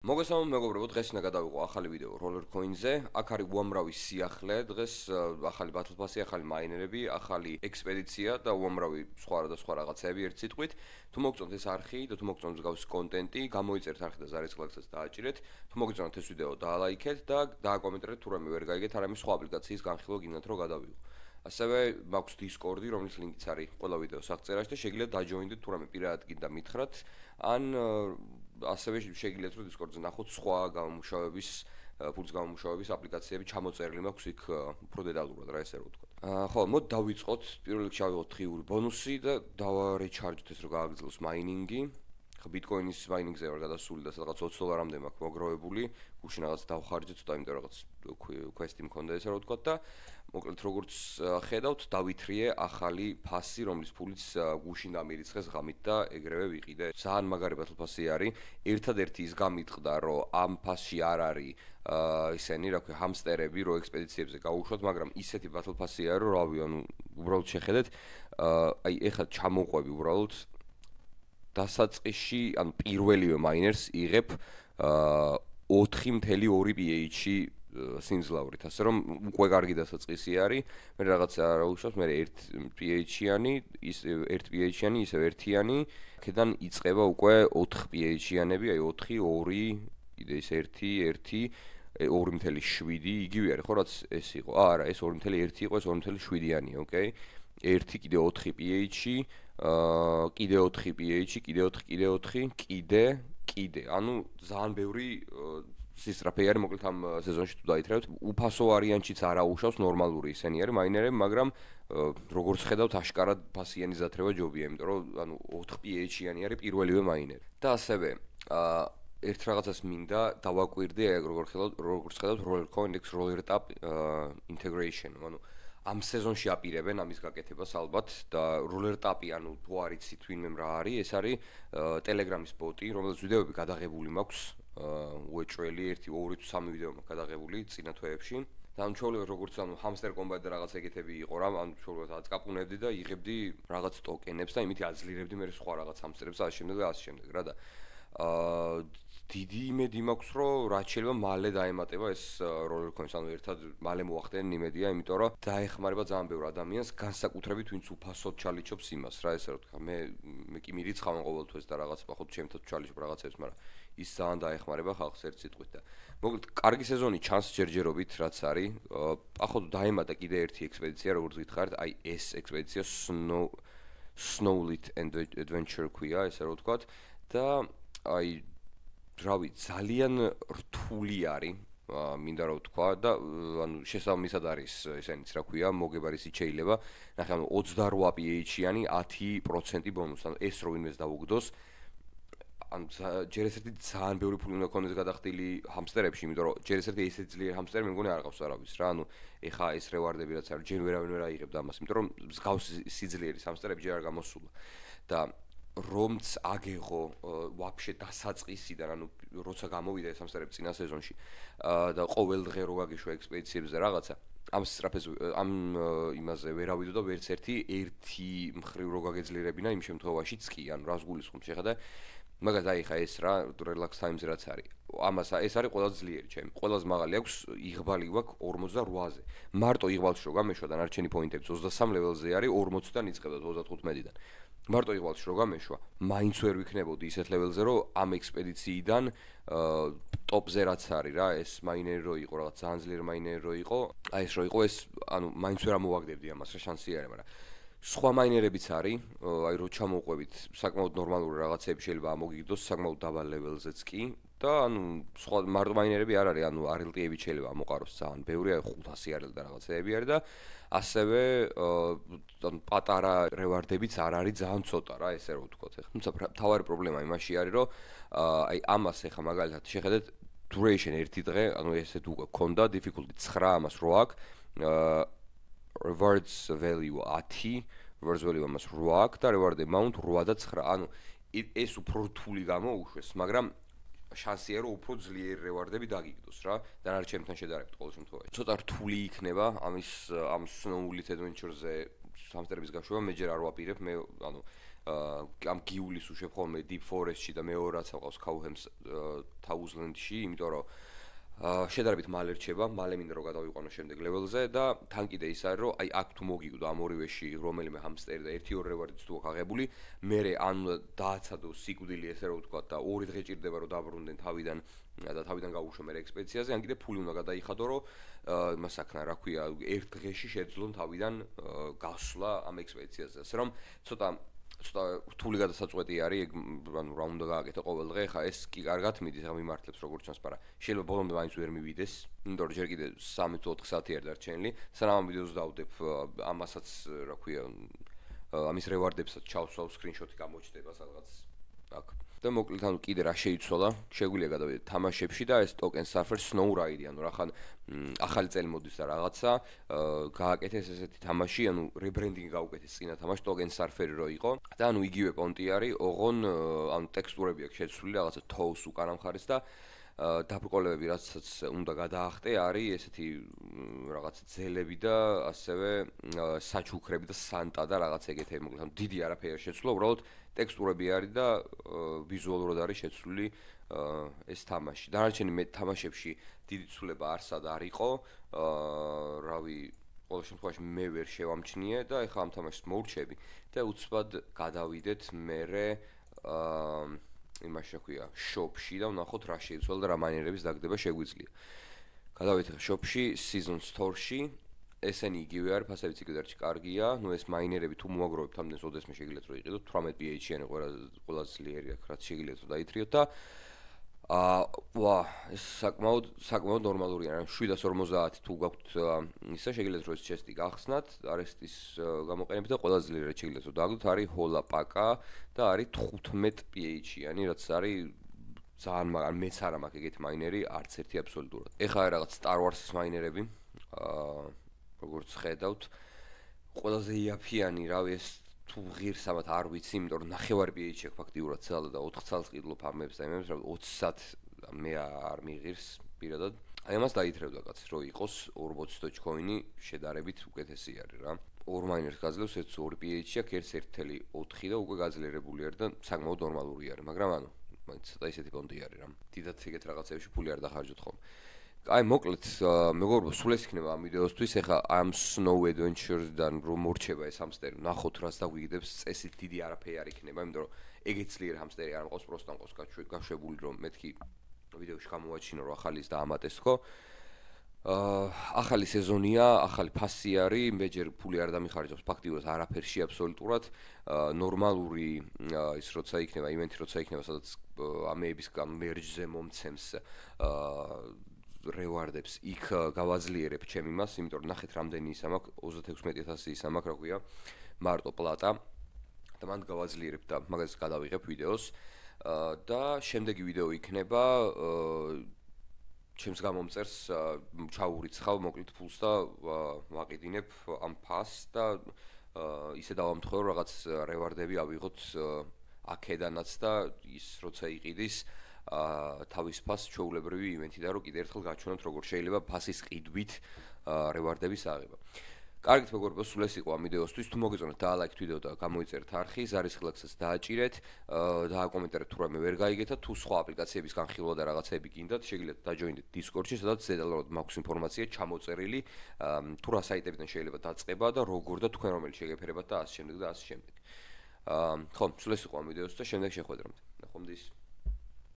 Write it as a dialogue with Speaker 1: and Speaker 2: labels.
Speaker 1: მოგესალმებით მეგობრებო, დღეს უნდა გადავიღო ახალი ვიდეო Roller Coin-ზე. აქ არის უამრავი სიახლე, დღეს ახალი Battle Pass-ი, ახალი მაინერები, ახალი ექსპედიცია და უამრავი სხვა რაღაცეები ერთ სიტყვით. თუ მოგწონთ ეს არხი და თუ მოგწონთ მსგავსი კონტენტი, გამოიწერთ არხი და ზარის კლაკსაც დააჭირეთ. თუ მოგწონთ ეს ვიდეო, დაალაიქეთ და დააკომენტარეთ თუ რამე ვერ გაიგეთ, არამე სხვა აპლიკაციის განხილვა გინდათ რომ გადავიღო. ასევე მაქვს Discord-ი, რომლის ლინკიც არის ყველა ვიდეოს აღწერაში და შეგიძლიათ დაჯოინდეთ თუ რამე პირადად გინდა მითხრათ, ან ასევე შეგიძლიათ რომ Discord-ზე ნახოთ სხვა გამომუშავების, ფულს გამომუშავების აპლიკაციები ჩამოწერილი მაქვს იქ უფრო დეტალურად რა ესე რომ ვთქვათ. ხო, მოდი დავიწყოთ. პირველ რიგში ავიღოთ ღიური ბონუსი და დავარეჩარჯოთ ეს რომ გააგრძელოს მაინინგი. ხო, Bitcoin-ის მაინინგზე ვარ გადასული და სადღაც $20-მდე მაქვს მოგროვებული. გუშინ რაღაც დავხარჯე ცოტა, იმიტომ რაღაც quest-ი მქონდა ესე რომ ვთქვათ და მოკლედ როგორც ხედავთ, დავითრიე ახალი ფასი, რომლის ფულიც გუშინ დამირიცხეს ღამით და ეგრევე ვიყიდე. ძალიან მაგარი Battle Pass-ი არის. ერთადერთი ის გამიტყდა, რომ ამ ფასში არ არის ისენი, რა ქვია, ჰამსტერები, რო ექსპედიციებზე გაუშვათ, მაგრამ ისეთი Battle Pass-ი არის, რომ რავი, ანუ უბრალოდ შეხედეთ, აი ეხლა ჩამოყვები უბრალოდ დასაწყისში, ანუ პირველივე მაინერს იღებ 4.2 pH-ი სიმძლავრით, ასე რომ უკვე კარგი დასაწყისი არის. მე რაღაცა რა უშავს, მე 1 pH-იანი, ის 1 pH-იანი, ისევ ერთიანი, აქედან იწყება უკვე 4 pH-იანები, აი 4, 2, კიდე ის 1, 2.7, იგივე არის, ხო, რაც ეს იყო. არა, ეს 2.1 იყო, ეს 2.7-იანი, ოკეი. 1 კიდე 4 pH-ი, კიდე 4 pH-ი, კიდე 4, კიდე 4, კიდე. ანუ ძალიან ბევრი სისტრაფე არის, მოკლედ ამ სეზონში თუ დაითრევთ, უფასო ვარიანტშიც არ აუშავს, ნორმალური ისენი არის მაინერები, მაგრამ როგორც ხედავთ, აშკარად ფასიანი ზათრება ჯობია, იმიტომ რომ ანუ 4 pH-იანი არის პირველივე მაინერი. და ასევე ერთ რაღაცას მინდა დავაკვირდე, როგორც ხედავთ, Roller Coin X Roller Tap integration, ანუ ამ სეზონში აპირებენ ამის გაკეთებას ალბათ და Roller Tap-ი, ანუ თუ არიცით ვინმე რა არის, ეს არის Telegram-ის ბოტი, რომელსაც ვიდეოები გადაღებული მაქვს, უეჭველი 1, 2 თუ 3 ვიდეო მაქვს გადაღებული წინა თვეებში. და ამ ჩვეულებრივ როგორც ანუ Hamster Combat და რაღაც ეგეთები იყო რა, ანუ ჩვეულებრივ აწკაპუნებდი და იღებდი რაღაც ტოკენებს და იმით აძლიერებდი მე სხვა რაღაც hamster-ებს და ასე შემდეგ რა და დიდი იმედი მაქვს, რომ რაც შეიძლება მალე დაემატება ეს Roller Coin-ს, ანუ ერთად მალე მოახდენენ იმედია, იმიტომ რომ დაეხმარება ძალიან ბევრ ადამიანს, განსაკუთრებით ვინც უფასოდ ჩალიჩობს იმას, რა ესე რომ თქვა, მე კი მირიცხავენ ყოველთვის და რაღაც ხო ჩემთან ჩალიჩობ რაღაცებს, მაგრამ ის ძალიან დაეხმარება ხალხს ერთ სიტყვით და მოკლედ კარგი სეზონი ჩანს ჯერჯერობით რაც არის. ახლა დაემატა კიდე ერთი ექსპედიცია, როგორც გითხარით, აი ეს ექსპედიცია Snowlit Adventure ქვია, ესე რომ ვთქვათ და აი რავი, ძალიან რთული არის, მინდა რომ ვთქვა და ანუ შესაბამისად არის ესენიც რა ქვია, მოგებარისით შეიძლება. ნახე, ანუ 28 pH-იანი 10% ბონუსი, ანუ ეს რო ვინმეს დაუგდოს, ანუ ჯერ ეს ერთი ძალიან ბევრი ფული უნდა ქონდეს გადახდილი ჰამსტერებში, იმიტომ რომ ჯერ ეს ერთი ესე ძლიერ ჰამსტერი მე მგონი არ ყავს არავის რა, ანუ ეხა ეს რევარდები რაც არის, ჯერ ვერავინ ვერ აიღებდა ამას, იმიტომ რომ მსგავსი სიძლიერის ჰამსტერები ჯერ არ გამოსულა და რომც აგეღო ვაფშე დასაწყისიდან, ანუ როცა გამოვიდა ეს ჰამსტერები წინა სეზონში და ყოველ დღე რო გაგიშვა ექსპედიციებზე რაღაცა, ამ სწრაფეს ამ იმაზე ვერ ავიდო და ვერც ერთი მხრივ რო გაგეძლიერებინა იმ შემთხვევაშიც კი, ანუ რას გულისხმობ შეხედა, მაგას აი ხა ეს რა relax times რაც არის. ამას ეს არის ყველაზე ძლიერი ჩემი. ყველაზე მაღალი აქვს იღბალი გვაქვს 48-ზე. მარტო იღბალში რო გამეშვა და ნარჩენი პოინტები 23 ლეველზე არის 40-დან იწყება 35-დან. მარტო იღბალში რო გამეშვა, მაინც ვერ ვიქნებოდი ისეთ ლეველზე, რომ ამ ექსპედიციიდან ტოპზე რაც არის რა, ეს მაინერი რო იყო, რაღაც ძალიან ძლიერი მაინერი რო იყო, აი ეს რო იყო, ეს ანუ მაინც ვერ ამოვაგდებდი ამას, რა შანსი არის, მაგრამ სხვა მაინერებიც არის, აი რო ჩამოვყვებით, საკმაოდ ნორმალური რაღაცები შეიძლება ამოგიგდოს, საკმაოდ დაბალ ლეველზეც კი და ანუ სხვა მარტო მაინერები არ არის, ანუ RLT-ები შეიძლება ამოყაროს ძალიან ბევრი, აი 500 RL და რაღაცეები არის და ასევე ანუ პატარა რევარდებიც არ არის ძალიან ცოტა რა, ესე რომ ვთქვათ ახლა. თუმცა მთავარი პრობლემა იმაში არის, რომ აი ამას ახლა მაგალითად შეხედეთ duration 1 დღე, ანუ ესეთ უკვე გქონდა difficulty 9, ამას 8 აქვს. Rewards value 10, rewards value ამას 8 აქვს და reward amount 8 და 9. ანუ ეს უფრო რთული გამოუშვეს, მაგრამ შანსია რომ უფრო ძლიერი რევარდები დაგიგდოს რა, დანარჩენთან შედარებით ყოველ შემთხვევაში. ცოტა რთული იქნება ამ Snowlit Adventure-ზე ჰამსტერების გაშვება, მე ჯერ არ ვაპირებ, მე ანუ ამ გიulis უშვებ ხოლმე Deep Forest-ში და მეორე რაც აყავს Cowhams Thousand-ში, იმიტომ რომ შედარებით მალე რჩება, მალე მინდა რომ გადავიყვანო შემდეგ level-ზე და თან კიდე ის არის რომ აი აქ თუ მოგიგდო ამ ორივეში რომელიმე ჰამსტერი და 1-2 რევარდიც თუ აქვს აღებული, მე ან დააცადო სიკვდილი ესე რომ ვთქვა და 2 დღე ჭირდება რომ დაბრუნდნენ თავიდან და თავიდან გაუშვო მე ექსპედიციაზე, ან კიდე ფული უნდა გადაიხადო რომ იმას აქნა რა ქვია, 1 დღეში შეძლონ თავიდან გასვლა ამ ექსპედიციაზე. ასე რომ ცოტა რთული გადასაწყვეტი არის, ანუ რა უნდა გააკეთო ყოველ დღე, ხა ეს კი კარგად მიდის, ხა მიმართლებს როგორც ჩანს, მაგრამ შეიძლება ბოლომდე მაინც ვერ მივიდეს, იმიტომ რომ ჯერ კიდე 3-4 საათი არ დარჩენილი, სანამ ამ ვიდეოს დავდებ, ამასაც რა ქვია, ამის რევარდებსაც ჩავსვავ სკრინშოტი გამოჩნდება სადღაც აქ. და მოკლედ ანუ კიდე რა შეიცვალა, შეგვიძლია გადავიდეთ თამაშებში და ეს Token Surfer Snow Ride, ანუ რახან ახალი წელი მოდის და რაღაცა, გააკეთეს ესეთი თამაში, ანუ რებრენდინგი გაუკეთეს წინა თამაში Token Surfer-ი რო იყო და ანუ იგივე პონტი არის, ოღონ ანუ ტექსტურები აქვს შეცვლილი, რაღაცა თოუს უკანა მხარეს და დაბრკოლებები რასაც უნდა გადაახტე არის ესეთი რაღაც ძელები და ასევე საჩუქრები და სანტა და რაღაც ეგეთები, მოკლედ ანუ დიდი არაფერი შეცვლა, უბრალოდ ტექსტურები არის და ვიზუალურად არის შეცვლილი ეს თამაში. დანარჩენი მე თამაშებში დიდი ცვლილება არსად არ იყო, რავი, ყოველ შემთხვევაში მე ვერ შევამჩნიე და ეხლა ამ თამაშს მოვრჩები და უცბად გადავიდეთ მერე იმაში რა შოპში და ვნახოთ რა შეიცვალა და რა მაინერების დაგდება შეგვიძლია. გადავიდეთ შოპში, Season Store-ში, ესენი იგივე არის, ფასებიც კიდევ კარგია, ნუ ეს მაინერები თუ მოაგროვებთ ამდენს ოდესმე შეგიძლიათ რომ იყიდოთ, 18 PH-იანი ყველაზე ძლიერი აქ რაც შეგიძლიათ რომ დაითრიოთ და ეს საკმაოდ ნორმალურია, 750 თუ გაქვთ ისა შეგიძლიათ რომ ეს ჩესტი გახსნათ, არესტის გამოყენებით და ყველაზე ძლიერი რაც შეგიძლიათ რომ დააგდოთ არის Hola Paka და არის 15 PH-იანი, რაც არის ძალიან მაგარი, მეც არა მაქვს ეგეთი მაინერი, არც ერთი აბსოლუტურად. ეხლა არის რაღაც Star Wars-ის მაინერები, როგორც ხედავთ, ყველაზე იაფიანი, რავი, ეს თუ ღირს ამათ არ ვიცი, იმიტომ რომ 9 PH აქვს ფაქტიურად ცალ და 4 ცალს ყიდულობ ამებს და იმებს, რავი, 20-ად მე არ მიღირს პირადად. აი ამას დაითრევდა კაცი, რომ იყოს 40 Dogecoin-ი შედარებით უკეთესი არის რა. ორ მაინერს გაძლევს, ეს 2 PH აქვს, ერთ 1.4 და უკვე გაძლიერებული არის და საკმაოდ ნორმალური არის, მაგრამ ანუ მაინც ცოტა ისეთი პონტი არის რა. დიდად ეგეთ რაღაცებში ფული არ დახარჯოთ ხოლმე. აი მოკლედ მეგობრებო, სულ ეს იქნება ამ ვიდეოსთვის. ეხლა ამ Snow Adventures-დან რომ მორჩება ეს ჰამსტერი, ნახოთ რას დაგვიგდებს, წესით დიდი არაფერი არ იქნება, იმიტომ რომ ეგეც ძლიერი ჰამსტერი არ მყავს, პროსტა მყავს გაშვებული, რომ მეთქი ვიდეოში გამოვაჩინო, რომ ახალის დაამატეს თქო. ახალი სეზონია, ახალი ფასი არის, მე ჯერ ფული არ დამიხარჯავს ფაქტიურად არაფერში აბსოლუტურად. ნორმალური ის როცა იქნება, ივენთი როცა იქნება, სადაც ამეების მერჯზე მომცემს რევარდებს, იქ გავაძლიერებ ჩემ იმას, იმიტომ რომ ნახეთ რამდენი ისა მაქვს, 36000 ისა მაქვს, რა ქვია, მარტო პლატა და მან გავაძლიერებ და მაგას გადავიღებ ვიდეოს და შემდეგი ვიდეო იქნება ჩემს გამომწერს ჩაურიცხავ მოკლედ ფულს და ვაყიდინებ ამ ფასს და ისე დავამთხოვრო რაღაც რევარდები ავიღოთ აქედანაც და ის როცა იყიდის თავის ფასს ჩვეულებრივი ივენთიდან რომ კიდევ ერთხელ გაჩვენოთ როგორ შეიძლება ფასის ყიდვით რევარდების აღება. კარგით მეგობრებო, სულ ეს იყო ამ ვიდეოსთვის. თუ მოგეწონათ, დაალაიქეთ ვიდეო და გამოიწერეთ არხი, ზარის ხილაკსაც დააჭირეთ, დააკომენტარეთ თუ რამე ვერ გაიგეთ და თუ სხვა აპლიკაციების განხილვა და რაღაცეები გინდათ, შეგიძლიათ დაჯოინდეთ Discord-ში, სადაც ზედალალოდ მაქვს ინფორმაცია ჩამოწერილი, თუ რა საიტებიდან შეიძლება დაწყება და როგორ და თქვენ რომელი შეგეფერებათ და ასე შემდეგ და ასე შემდეგ. ხო, სულ ეს იყო ამ ვიდეოსთვის და შემდეგ შეხვედრამდე. ნახვამდის.